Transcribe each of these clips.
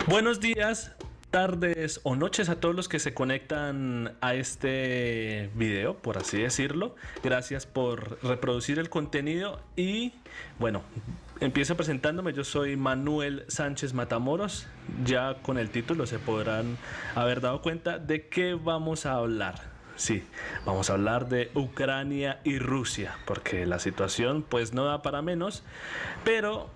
Buenos días, tardes o noches a todos los que se conectan a este video, por así decirlo. Gracias por reproducir el contenido y bueno, empiezo presentándome. Yo soy Manuel Sánchez Matamoros. Ya con el título se podrán haber dado cuenta de qué vamos a hablar. Sí, vamos a hablar de Ucrania y Rusia, porque la situación pues no da para menos, pero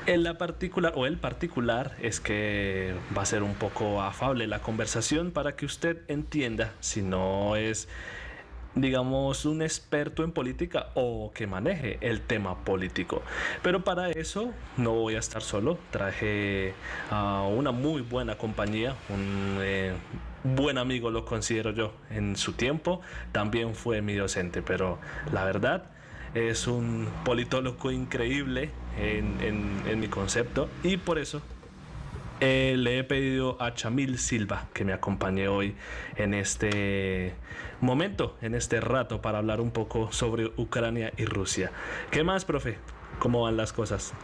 en la particular, o el particular, es que va a ser un poco afable la conversación para que usted entienda, si no es, digamos, un experto en política o que maneje el tema político. Pero para eso no voy a estar solo, traje a una muy buena compañía, un buen amigo lo considero yo en su tiempo, también fue mi docente, pero la verdad es un politólogo increíble en mi concepto y por eso le he pedido a Chamil Silva que me acompañe hoy en este momento, en este rato, para hablar un poco sobre Ucrania y Rusia. ¿Qué más, profe? ¿Cómo van las cosas?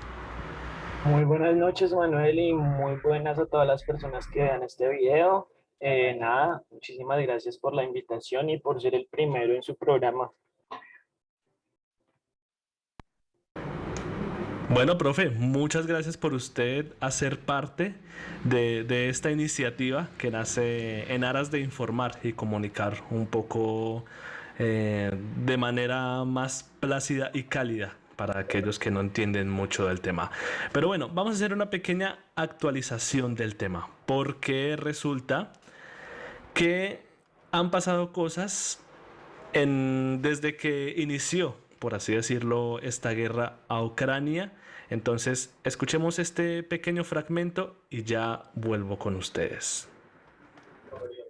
Muy buenas noches, Manuel, y muy buenas a todas las personas que vean este video. Nada, muchísimas gracias por la invitación y por ser el primero en su programa. Bueno, profe, muchas gracias por usted hacer parte de esta iniciativa que nace en aras de informar y comunicar un poco de manera más plácida y cálida para aquellos que no entienden mucho del tema. Pero bueno, vamos a hacer una pequeña actualización del tema, porque resulta que han pasado cosas desde que inició, por así decirlo, esta guerra a Ucrania. Entonces, escuchemos este pequeño fragmento y ya vuelvo con ustedes.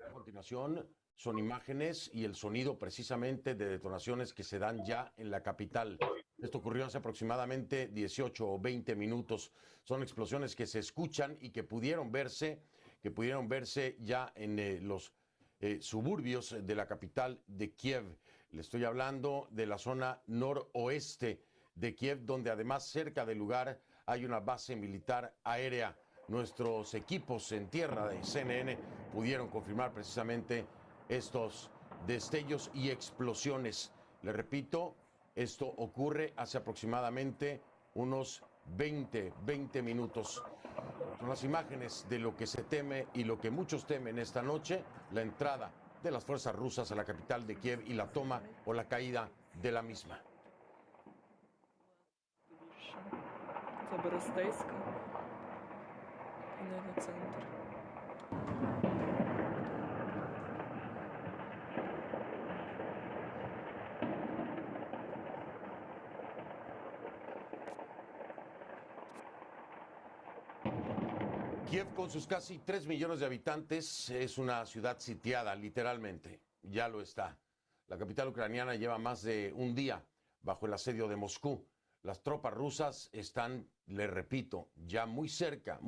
A continuación son imágenes y el sonido precisamente de detonaciones que se dan ya en la capital. Esto ocurrió hace aproximadamente 18 o 20 minutos. Son explosiones que se escuchan y que pudieron verse ya en los suburbios de la capital de Kiev. Le estoy hablando de la zona noroeste de Kiev, donde además cerca del lugar hay una base militar aérea. Nuestros equipos en tierra de CNN pudieron confirmar precisamente estos destellos y explosiones. Le repito, esto ocurre hace aproximadamente unos 20 minutos. Son las imágenes de lo que se teme y lo que muchos temen esta noche, la entrada de las fuerzas rusas a la capital de Kiev y la toma o la caída de la misma. Kiev, con sus casi 3 millones de habitantes, es una ciudad sitiada, literalmente. Ya lo está. La capital ucraniana lleva más de un día bajo el asedio de Moscú. Las tropas rusas están, le repito, ya muy cerca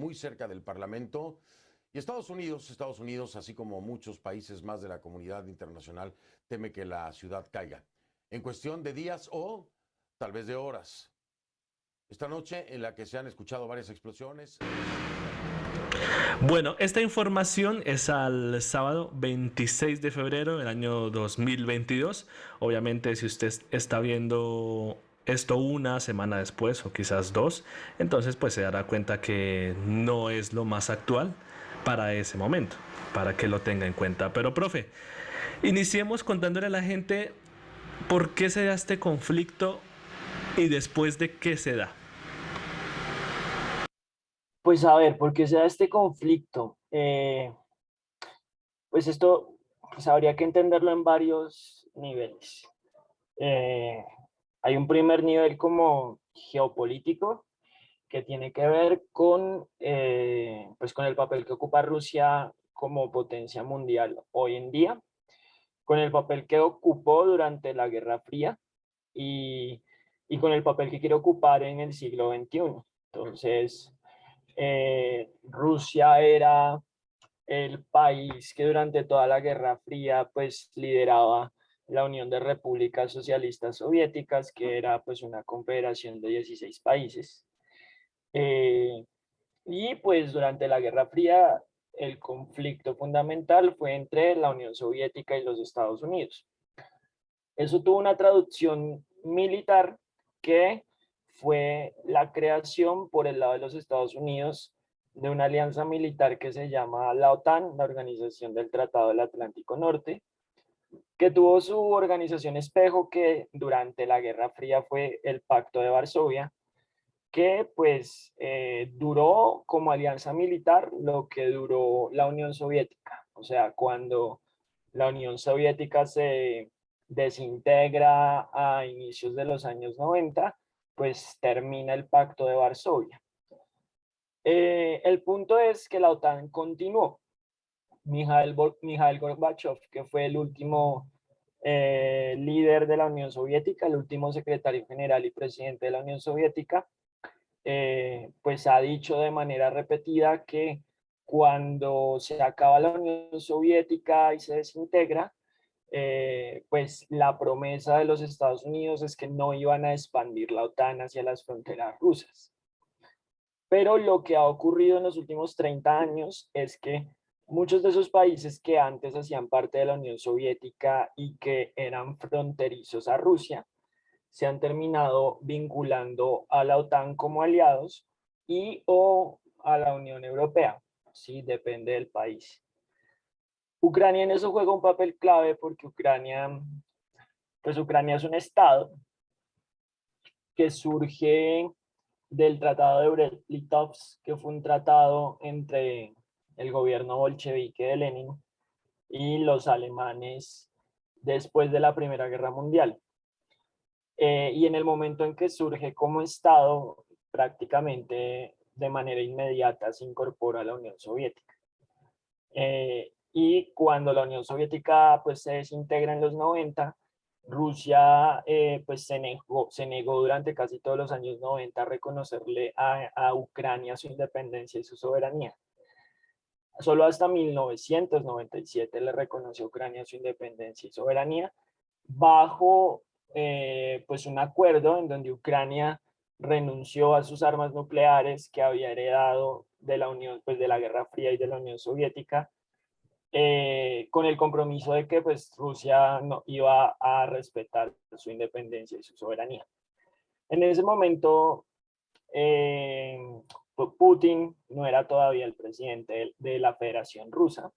del Parlamento. Y Estados Unidos, así como muchos países más de la comunidad internacional, teme que la ciudad caiga en cuestión de días o tal vez de horas. Esta noche, en la que se han escuchado varias explosiones. Bueno, esta información es al sábado 26 de febrero del año 2022. Obviamente, si usted está viendo esto una semana después o quizás dos, entonces pues se dará cuenta que no es lo más actual para ese momento, para que lo tenga en cuenta. Pero, profe, iniciemos contándole a la gente por qué se da este conflicto y después de qué se da. Pues a ver, ¿por qué se da este conflicto? Pues esto pues habría que entenderlo en varios niveles. Eh, Hay un primer nivel como geopolítico que tiene que ver pues con el papel que ocupa Rusia como potencia mundial hoy en día, con el papel que ocupó durante la Guerra Fría y, y con el papel que quiere ocupar en el siglo XXI. Entonces, Rusia era el país que durante toda la Guerra Fría pues lideraba la Unión de Repúblicas Socialistas Soviéticas, que era pues una confederación de 16 países. Eh, y pues durante la Guerra Fría el conflicto fundamental fue entre la Unión Soviética y los Estados Unidos. Eso tuvo una traducción militar que fue la creación por el lado de los Estados Unidos de una alianza militar que se llama la OTAN, la Organización del Tratado del Atlántico Norte, que tuvo su organización espejo que durante la Guerra Fría fue el Pacto de Varsovia, que pues duró como alianza militar lo que duró la Unión Soviética. O sea, cuando la Unión Soviética se desintegra a inicios de los años 90, pues termina el Pacto de Varsovia. El punto es que la OTAN continuó. Mikhail Gorbachev, que fue el último líder de la Unión Soviética, el último secretario general y presidente de la Unión Soviética, pues ha dicho de manera repetida que cuando se acaba la Unión Soviética y se desintegra, pues la promesa de los Estados Unidos es que no iban a expandir la OTAN hacia las fronteras rusas. Pero lo que ha ocurrido en los últimos 30 años es que muchos de esos países que antes hacían parte de la Unión Soviética y que eran fronterizos a Rusia, se han terminado vinculando a la OTAN como aliados y o a la Unión Europea, sí, depende del país. Ucrania en eso juega un papel clave porque Ucrania es un estado que surge del Tratado de Brest-Litovsk, que fue un tratado entre el gobierno bolchevique de Lenin y los alemanes después de la Primera Guerra Mundial. Y en el momento en que surge como Estado, prácticamente de manera inmediata se incorpora a la Unión Soviética. Y cuando la Unión Soviética pues, se desintegra en los 90, Rusia pues, se negó durante casi todos los años 90 a reconocerle a Ucrania su independencia y su soberanía. Solo hasta 1997 le reconoció a Ucrania su independencia y soberanía bajo pues un acuerdo en donde Ucrania renunció a sus armas nucleares que había heredado de la Unión, pues de la Guerra Fría y de la Unión Soviética, con el compromiso de que pues Rusia no iba a respetar su independencia y su soberanía. En ese momento, Putin no era todavía el presidente de la Federación Rusa.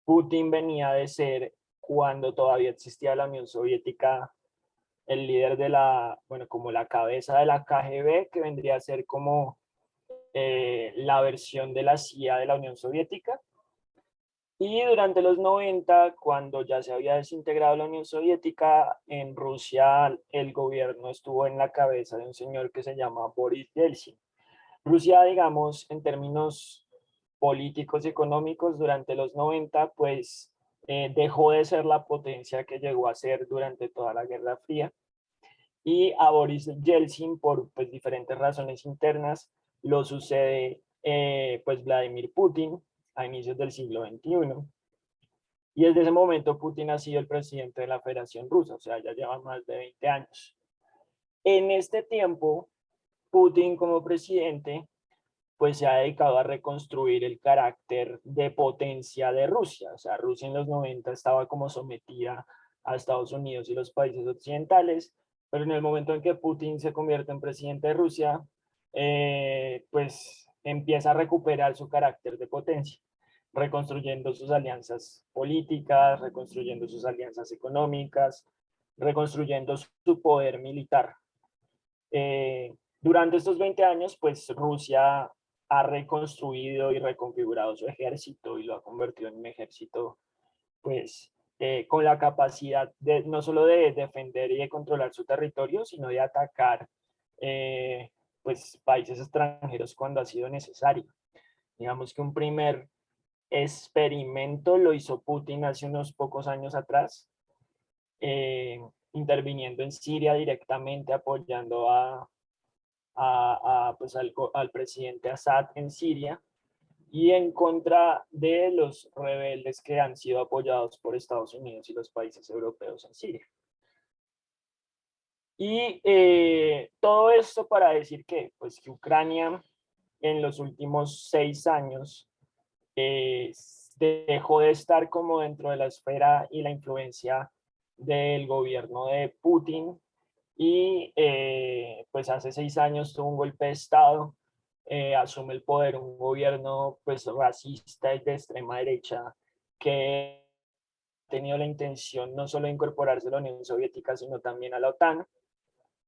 Putin venía de ser, cuando todavía existía la Unión Soviética, el líder de bueno, como la cabeza de la KGB, que vendría a ser como la versión de la CIA de la Unión Soviética. Y durante los 90, cuando ya se había desintegrado la Unión Soviética, en Rusia el gobierno estuvo en la cabeza de un señor que se llama Boris Yeltsin. Rusia, digamos, en términos políticos y económicos, durante los 90, pues dejó de ser la potencia que llegó a ser durante toda la Guerra Fría. Y a Boris Yeltsin, por pues, diferentes razones internas, lo sucede pues Vladimir Putin a inicios del siglo XXI. Y desde ese momento Putin ha sido el presidente de la Federación Rusa, o sea, ya lleva más de 20 años. En este tiempo, Putin como presidente, pues se ha dedicado a reconstruir el carácter de potencia de Rusia. O sea, Rusia en los 90 estaba como sometida a Estados Unidos y los países occidentales, pero en el momento en que Putin se convierte en presidente de Rusia, pues empieza a recuperar su carácter de potencia, reconstruyendo sus alianzas políticas, reconstruyendo sus alianzas económicas, reconstruyendo su poder militar. Durante estos 20 años, pues Rusia ha reconstruido y reconfigurado su ejército y lo ha convertido en un ejército, pues, con la capacidad de no solo de defender y de controlar su territorio, sino de atacar, pues, países extranjeros cuando ha sido necesario. Digamos que un primer experimento lo hizo Putin hace unos pocos años atrás, interviniendo en Siria directamente, apoyando pues al presidente Assad en Siria, y en contra de los rebeldes que han sido apoyados por Estados Unidos y los países europeos en Siria. Y todo esto para decir que, pues, que Ucrania en los últimos 6 años eh, dejó de estar como dentro de la esfera y la influencia del gobierno de Putin y pues hace 6 años tuvo un golpe de Estado, asume el poder un gobierno pues racista y de extrema derecha que ha tenido la intención no solo de incorporarse a la Unión Soviética, sino también a la OTAN.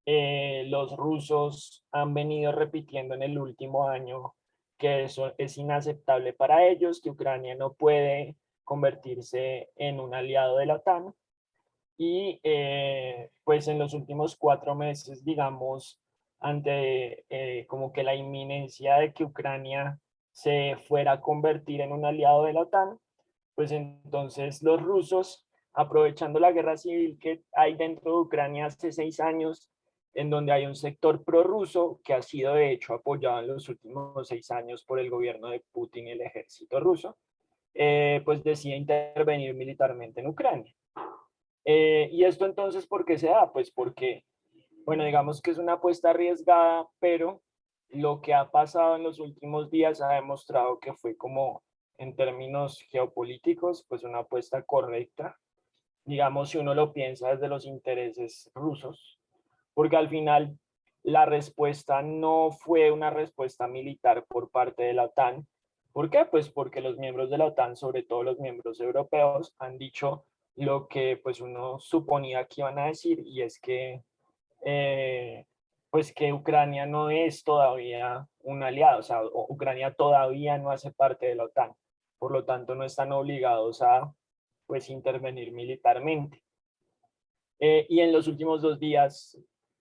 Los rusos han venido repitiendo en el último año que eso es inaceptable para ellos, que Ucrania no puede convertirse en un aliado de la OTAN. Y pues en los últimos 4 meses, digamos, ante como que la inminencia de que Ucrania se fuera a convertir en un aliado de la OTAN, pues entonces los rusos, aprovechando la guerra civil que hay dentro de Ucrania hace 6 años, en donde hay un sector prorruso que ha sido de hecho apoyado en los últimos 6 años por el gobierno de Putin y el ejército ruso, pues decide intervenir militarmente en Ucrania. ¿Y esto entonces por qué se da? Pues porque, bueno, digamos que es una apuesta arriesgada, pero lo que ha pasado en los últimos días ha demostrado que fue como en términos geopolíticos, pues una apuesta correcta, digamos, si uno lo piensa desde los intereses rusos, porque al final la respuesta no fue una respuesta militar por parte de la OTAN. ¿Por qué? Pues porque los miembros de la OTAN, sobre todo los miembros europeos, han dicho lo que pues uno suponía que iban a decir, y es que pues que Ucrania no es todavía un aliado, o sea, Ucrania todavía no hace parte de la OTAN, por lo tanto no están obligados a pues intervenir militarmente. Y en los últimos 2 días,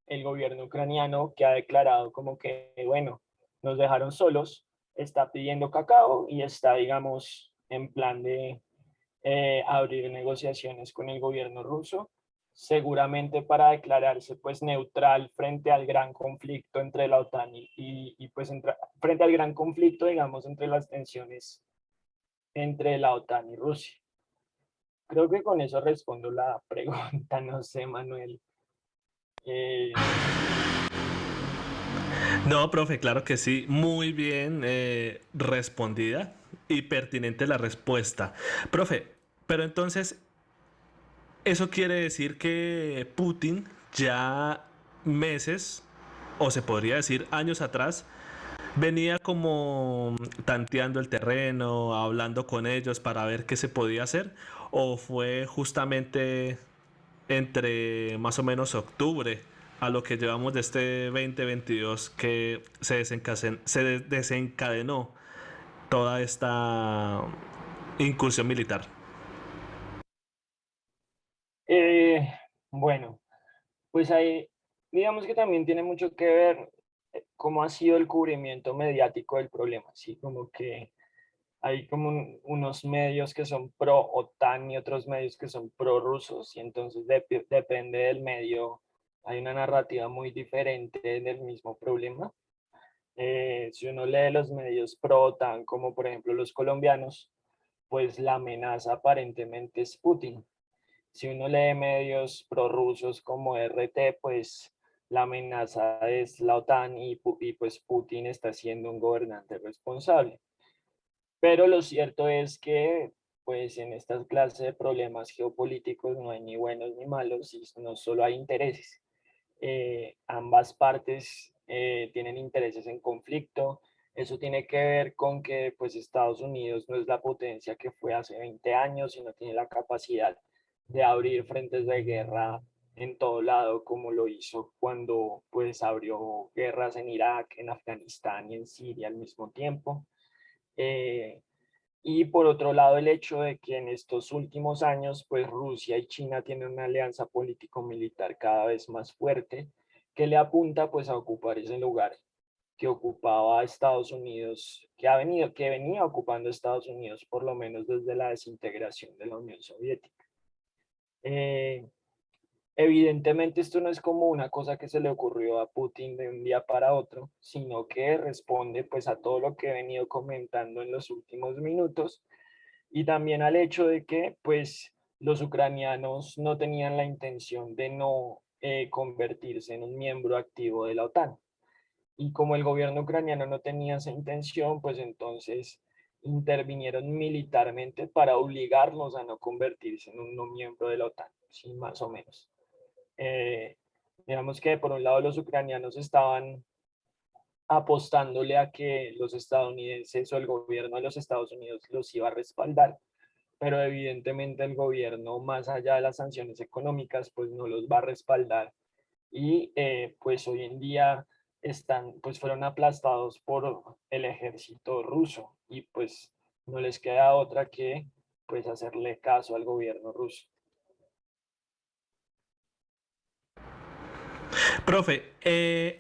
el gobierno ucraniano, que ha declarado como que, bueno, nos dejaron solos, está pidiendo cacao y está, digamos, en plan de abrir negociaciones con el gobierno ruso, seguramente para declararse pues neutral frente al gran conflicto entre la OTAN pues frente al gran conflicto, digamos, entre las tensiones entre la OTAN y Rusia. Creo que con eso respondo la pregunta, no sé, Manuel. Eh, No, profe, claro que sí. Muy bien respondida y pertinente la respuesta. Profe, pero entonces, ¿eso quiere decir que Putin ya meses, o se podría decir años atrás, venía como tanteando el terreno, hablando con ellos para ver qué se podía hacer? ¿O fue justamente entre más o menos octubre a lo que llevamos de este 2022 que se desencadenó toda esta incursión militar? eh, bueno, pues ahí, digamos que también tiene mucho que ver cómo ha sido el cubrimiento mediático del problema, ¿sí? Como que hay como unos medios que son pro OTAN y otros medios que son pro rusos, y entonces depende del medio, hay una narrativa muy diferente del mismo problema. Si uno lee los medios pro OTAN, como por ejemplo los colombianos, pues la amenaza aparentemente es Putin. Si uno lee medios prorrusos como RT, pues la amenaza es la OTAN y pues Putin está siendo un gobernante responsable. Pero lo cierto es que pues en estas clases de problemas geopolíticos no hay ni buenos ni malos, y no solo hay intereses. Ambas partes tienen intereses en conflicto. Eso tiene que ver con que pues Estados Unidos no es la potencia que fue hace 20 años y no tiene la capacidad de abrir frentes de guerra en todo lado como lo hizo cuando pues abrió guerras en Irak, en Afganistán y en Siria al mismo tiempo. Eh, y por otro lado, el hecho de que en estos últimos años, pues Rusia y China tienen una alianza político-militar cada vez más fuerte, que le apunta pues a ocupar ese lugar que ocupaba Estados Unidos, que venía ocupando Estados Unidos por lo menos desde la desintegración de la Unión Soviética. Eh, Evidentemente esto no es como una cosa que se le ocurrió a Putin de un día para otro, sino que responde pues a todo lo que he venido comentando en los últimos minutos y también al hecho de que pues los ucranianos no tenían la intención de no convertirse en un miembro activo de la OTAN. Y como el gobierno ucraniano no tenía esa intención, pues entonces intervinieron militarmente para obligarlos a no convertirse en un no miembro de la OTAN, sí, más o menos. Eh, digamos que por un lado los ucranianos estaban apostándole a que los estadounidenses o el gobierno de los Estados Unidos los iba a respaldar, pero evidentemente el gobierno, más allá de las sanciones económicas, pues no los va a respaldar y pues hoy en día pues fueron aplastados por el ejército ruso y pues no les queda otra que pues hacerle caso al gobierno ruso. Profe,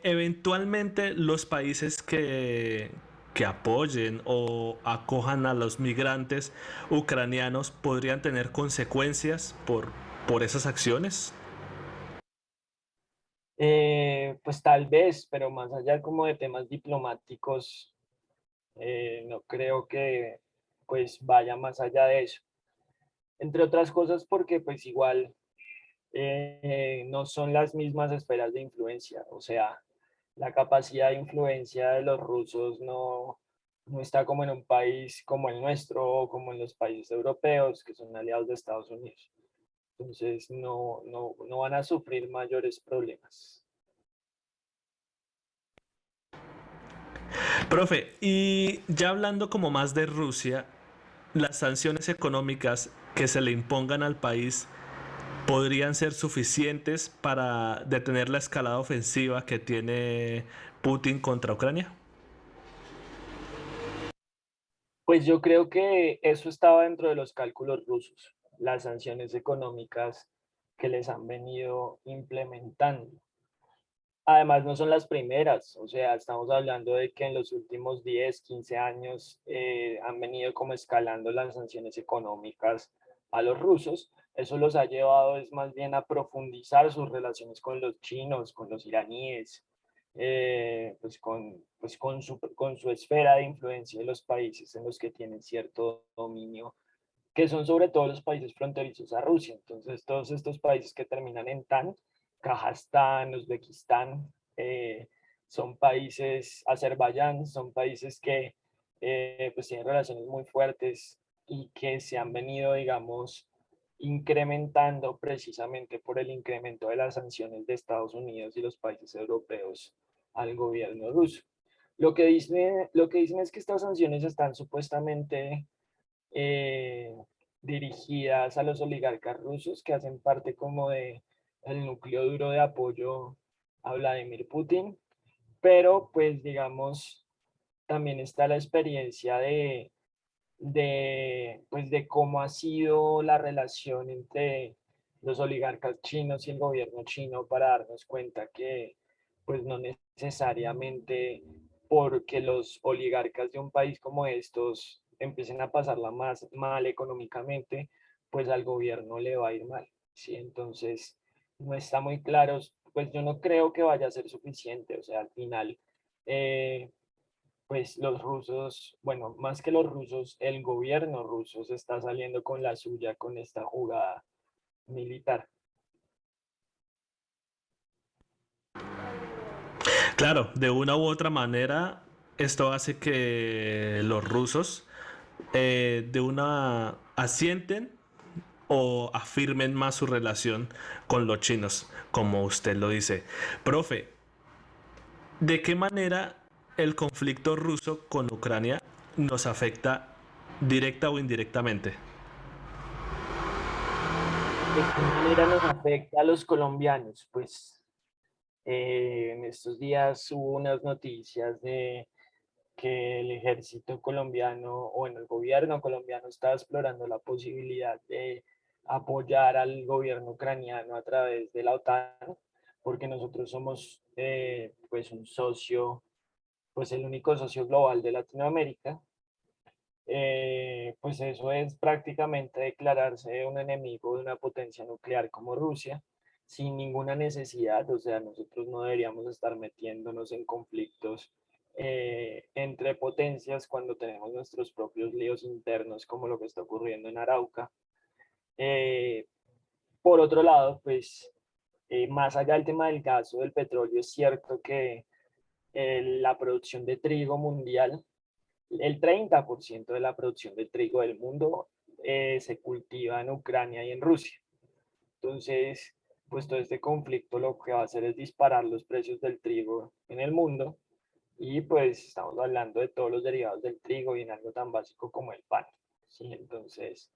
eventualmente los países que apoyen o acojan a los migrantes ucranianos podrían tener consecuencias por esas acciones. Pues tal vez, pero más allá como de temas diplomáticos, no creo que pues vaya más allá de eso. Entre otras cosas porque pues igual no son las mismas esferas de influencia, o sea, la capacidad de influencia de los rusos no está como en un país como el nuestro o como en los países europeos que son aliados de Estados Unidos. Entonces no van a sufrir mayores problemas. Profe, y ya hablando como más de Rusia, las sanciones económicas que se le impongan al país podrían ser suficientes para detener la escalada ofensiva que tiene Putin contra Ucrania. Pues yo creo que eso estaba dentro de los cálculos rusos, las sanciones económicas que les han venido implementando. Además, no son las primeras, o sea, estamos hablando de que en los últimos 10, 15 años han venido como escalando las sanciones económicas a los rusos. Eso los ha llevado es más bien a profundizar sus relaciones con los chinos, con los iraníes, con su esfera de influencia de los países en los que tienen cierto dominio, que son sobre todo los países fronterizos a Rusia. Entonces, todos estos países que terminan en TAN, Kazajstán, Uzbekistán, son países, Azerbaiyán, son países que pues tienen relaciones muy fuertes y que se han venido, digamos, incrementando precisamente por el incremento de las sanciones de Estados Unidos y los países europeos al gobierno ruso. Lo que dicen es que estas sanciones están supuestamente eh, dirigidas a los oligarcas rusos que hacen parte como de el núcleo duro de apoyo a Vladimir Putin, pero pues digamos, también está la experiencia pues, de cómo ha sido la relación entre los oligarcas chinos y el gobierno chino para darnos cuenta que pues no necesariamente porque los oligarcas de un país como estos empiecen a pasarla más mal económicamente, pues al gobierno le va a ir mal, ¿sí? Entonces, no está muy claro, pues yo no creo que vaya a ser suficiente, o sea, al final, pues los rusos, bueno, más que los rusos, el gobierno ruso se está saliendo con la suya con esta jugada militar. Claro, de una u otra manera, esto hace que los rusos de una asienten o afirmen más su relación con los chinos, como usted lo dice. Profe, ¿de qué manera el conflicto ruso con Ucrania nos afecta directa o indirectamente? ¿De qué manera nos afecta a los colombianos? Pues en estos días hubo unas noticias de que el ejército colombiano, o bueno, el gobierno colombiano está explorando la posibilidad de apoyar al gobierno ucraniano a través de la OTAN, porque nosotros somos pues un socio, pues el único socio global de Latinoamérica. Pues eso es prácticamente declararse un enemigo de una potencia nuclear como Rusia. sin ninguna necesidad. O sea, nosotros no deberíamos estar metiéndonos en conflictos entre potencias cuando tenemos nuestros propios líos internos, como lo que está ocurriendo en Arauca. Eh, por otro lado, pues más allá del tema del gas o del petróleo, es cierto que la producción de trigo mundial, el 30% de la producción de trigo del mundo se cultiva en Ucrania y en Rusia. Entonces, pues todo este conflicto lo que va a hacer es disparar los precios del trigo en el mundo, y pues estamos hablando de todos los derivados del trigo y en algo tan básico como el pan. ¿Sí? Entonces,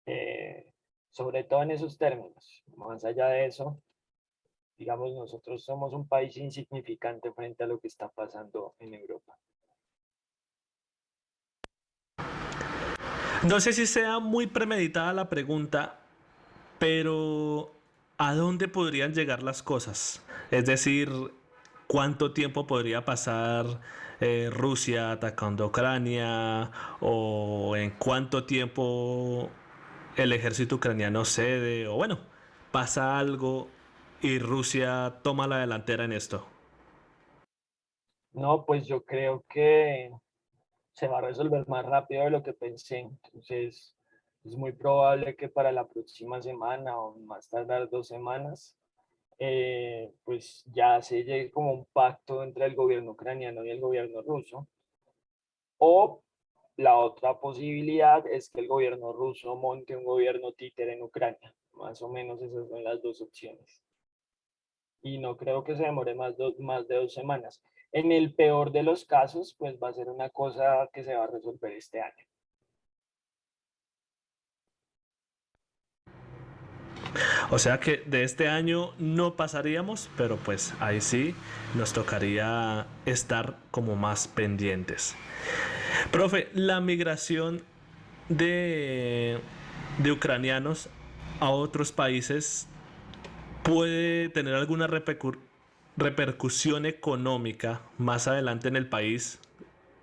eh, sobre todo en esos términos, más allá de eso, digamos, nosotros somos un país insignificante frente a lo que está pasando en Europa. No sé si sea muy premeditada la pregunta, pero ¿a dónde podrían llegar las cosas? Es decir, ¿cuánto tiempo podría pasar Rusia atacando a Ucrania? ¿O en cuánto tiempo el ejército ucraniano cede? O bueno, pasa algo y Rusia toma la delantera en esto. No, pues yo creo que se va a resolver más rápido de lo que pensé. Entonces, es muy probable que para la próxima semana o más tardar 2 semanas, pues ya se llegue como un pacto entre el gobierno ucraniano y el gobierno ruso. O la otra posibilidad es que el gobierno ruso monte un gobierno títere en Ucrania. Más o menos esas son las dos opciones. Y no creo que se demore más de 2 semanas. En el peor de los casos, pues va a ser una cosa que se va a resolver este año. O sea que de este año no pasaríamos, pero pues ahí sí nos tocaría estar como más pendientes. Profe, la migración de, de ucranianos a otros países puede tener alguna repercusión económica más adelante en el país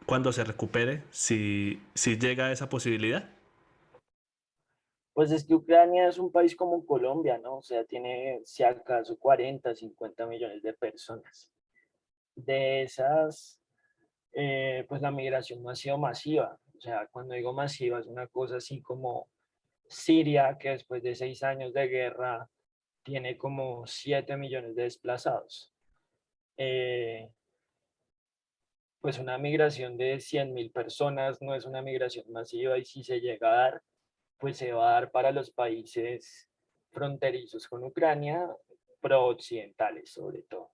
cuando se recupere, si llega a esa posibilidad. Pues es que Ucrania es un país como Colombia, ¿no? O sea, tiene si acaso 40, 50 millones de personas. De esas, pues la migración no ha sido masiva. O sea, cuando digo masiva es una cosa así como Siria, que después de 6 años de guerra tiene como 7 millones de desplazados. Eh, pues una migración de 100.000 personas no es una migración masiva, y si se llega a dar, pues se va a dar para los países fronterizos con Ucrania, prooccidentales sobre todo.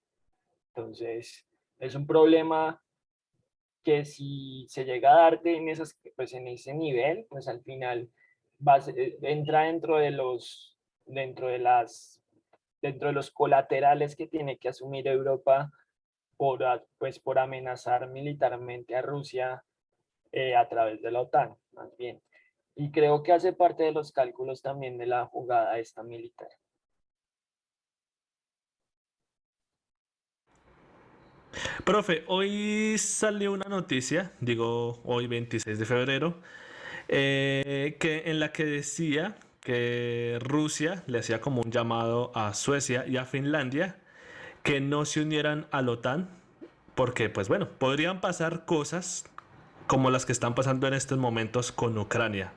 Entonces, es un problema que si se llega a dar pues en ese nivel, pues al final entra dentro de dentro de los colaterales que tiene que asumir Europa pues por amenazar militarmente a Rusia a través de la OTAN, más bien. Y creo que hace parte de los cálculos también de la jugada esta militar. Profe, hoy salió una noticia, digo hoy 26 de febrero, en la que decía que Rusia le hacía como un llamado a Suecia y a Finlandia que no se unieran a la OTAN porque, pues bueno, podrían pasar cosas como las que están pasando en estos momentos con Ucrania.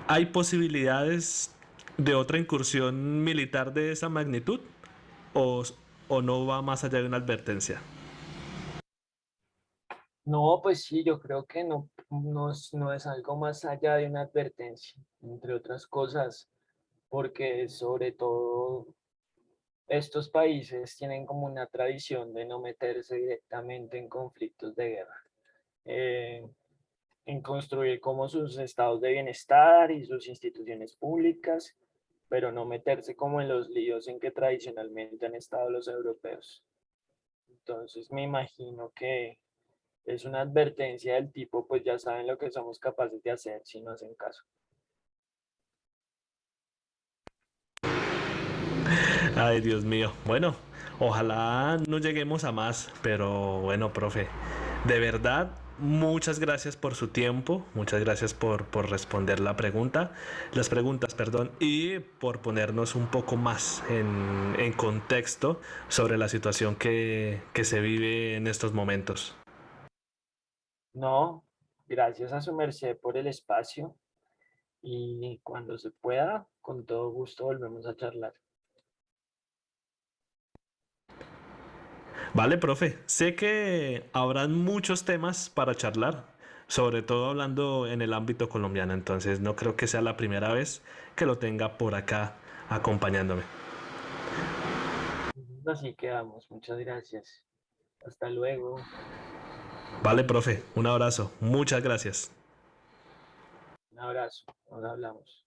¿Hay posibilidades de otra incursión militar de esa magnitud o, o no va más allá de una advertencia? No, pues sí, yo creo que no es algo más allá de una advertencia, entre otras cosas, porque sobre todo estos países tienen como una tradición de no meterse directamente en conflictos de guerra, eh, en construir como sus estados de bienestar y sus instituciones públicas, pero no meterse como en los líos en que tradicionalmente han estado los europeos. Entonces me imagino que es una advertencia del tipo, pues ya saben lo que somos capaces de hacer si no hacen caso. Ay, Dios mío. Bueno, ojalá no lleguemos a más, pero bueno, profe, de verdad Muchas gracias por su tiempo, muchas gracias por responder las preguntas, perdón, y por ponernos un poco más en contexto sobre la situación que se vive en estos momentos. No, gracias a su merced por el espacio y cuando se pueda, con todo gusto volvemos a charlar. Vale, profe, sé que habrán muchos temas para charlar, sobre todo hablando en el ámbito colombiano, entonces no creo que sea la primera vez que lo tenga por acá acompañándome. Así quedamos. Muchas gracias. Hasta luego. Vale, profe, un abrazo, muchas gracias. Un abrazo. Nos hablamos.